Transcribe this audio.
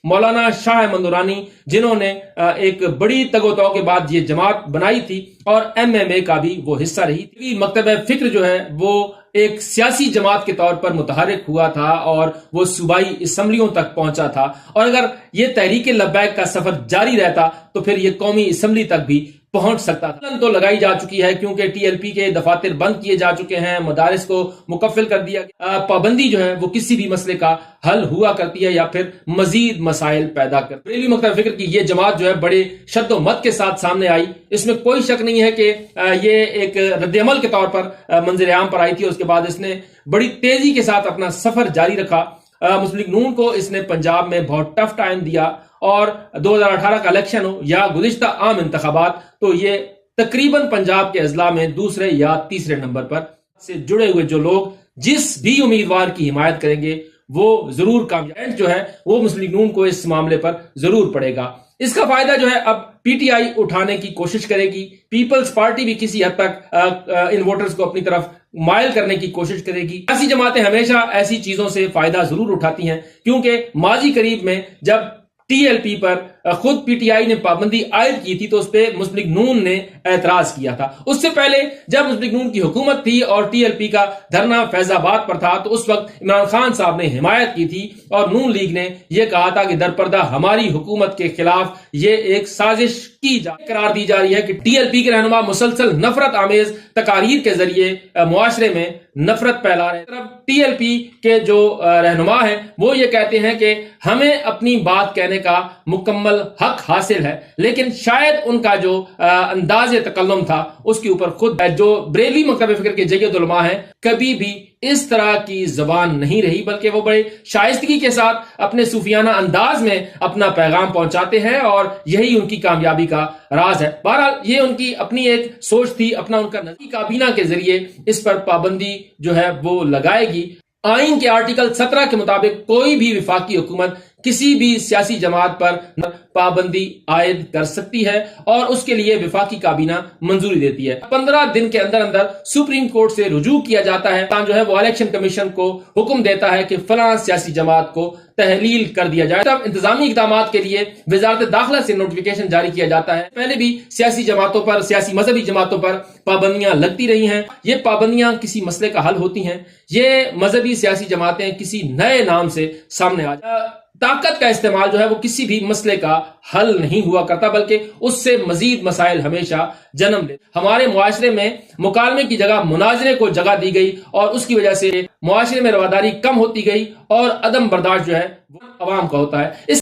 मौलाना शाह अहमद नूरानी, जिन्होंने एक बड़ी तगोतौ के बाद ये जमात बनाई थी और MMA का भी वो हिस्सा रही थी। मकतब फिक्र जो है वो एक सियासी जमात के तौर पर मुतहरिक हुआ था और वो सूबाई असम्बलियों तक पहुंचा था, और अगर ये तहरीक लब्बैक का सफर जारी रहता तो फिर ये कौमी असम्बली तक भी पहुंच सकता था। तो लगाई जा चुकी है क्योंकि TLP के दफातर बंद किए जा चुके हैं, मदारिस को मुकफ्फिल कर दिया गया। पाबंदी जो है वो किसी भी मसले का हल हुआ करती है या फिर मजीद मसाइल पैदा कर। बरेलवी मकतब फिक्र की ये जमात जो है बड़े शद्दोमत के साथ सामने आई, इसमें कोई शक नहीं है कि ये एक रद्दअमल के तौर पर मंजर आम पर आई थी। उसके बाद इसने बड़ी तेजी के साथ अपना सफर जारी रखा। मुस्लिम लीग नून को इसने पंजाब में बहुत टफ टाइम दिया और 2018 का इलेक्शन हो या गुज़िश्ता आम इंतखाबात, तो ये तकरीबन पंजाब के अजला में दूसरे या तीसरे नंबर पर से जुड़े हुए जो लोग जिस भी उम्मीदवार की हिमायत करेंगे वो जरूर कामयाब जो है वो मुस्लिम लीग नून को इस मामले पर जरूर पड़ेगा। इसका फायदा जो है अब PTI उठाने की कोशिश करेगी, पीपल्स पार्टी भी किसी हद तक इन वोटर्स को अपनी तरफ माइल करने की कोशिश करेगी। ऐसी जमातें हमेशा ऐसी चीजों से फायदा जरूर उठाती हैं, क्योंकि माजी करीब में जब TLP पर खुद PTI ने पाबंदी आयद की थी तो उस पर मुस्लिम लीग नून ने एतराज किया था। उससे पहले जब मुस्लिम लीग नून की हुकूमत थी और TLP का धरना फैजाबाद पर था तो उस वक्त इमरान खान साहब ने हिमायत की थी और नून लीग ने यह कहा था कि दरपर्दा हमारी हुकूमत के खिलाफ ये एक साजिश की करार दी जा रही है कि TLP के रहनुमा मुसलसल नफरत आमेज तकारीर के जरिए मुआशरे में नफरत फैला रहे हैं। TLP के जो रहनुमा है वो ये कहते हैं कि हमें अपनी बात कहने का मुकम्मल हक हासिल है, लेकिन शायद उनका जो अंदाज तकल्लुम था उसके ऊपर खुद जो बरेलवी मकतब फिक्र के जय्यद उलमा है कभी भी इस तरह की जबान नहीं रही, बल्कि वो बड़े शाइस्तगी के साथ अपने सूफियाना अंदाज में अपना पैगाम पहुंचाते हैं और यही उनकी कामयाबी का राज है। बहरहाल ये उनकी अपनी एक सोच थी, अपना उनका नजरी काबीना के जरिए इस पर पाबंदी जो है वो लगाएगी। आइन के आर्टिकल 17 के मुताबिक कोई भी विफाकी हुकूमत किसी भी सियासी जमात पर पाबंदी आयद कर सकती है और उसके लिए विफाकी काबीना मंजूरी देती है। 15 दिन के अंदर अंदर सुप्रीम कोर्ट से रुजू किया जाता है, जो है वो इलेक्शन कमीशन को हुक्म देता है कि फलां सियासी जमात को तहलील कर दिया जाए। तब इंतजामी इकदाम के लिए वजारत दाखिला से नोटिफिकेशन जारी किया जाता है। पहले भी सियासी जमातों पर, सियासी मजहबी जमातों पर पाबंदियां लगती रही हैं। ये पाबंदियां किसी मसले का हल होती हैं, ये मजहबी सियासी जमातें किसी नए नाम से सामने आ जाए। ताकत का इस्तेमाल जो है वो किसी भी मसले का हल नहीं हुआ करता, बल्कि उससे मजीद मसाइल हमेशा जन्म ले। हमारे मुआशरे में मुकालमे की जगह मुनाजरे को जगह दी गई और उसकी वजह से मुआशरे में रवादारी कम होती गई और अदम बर्दाश्त जो है वो अवाम का होता है।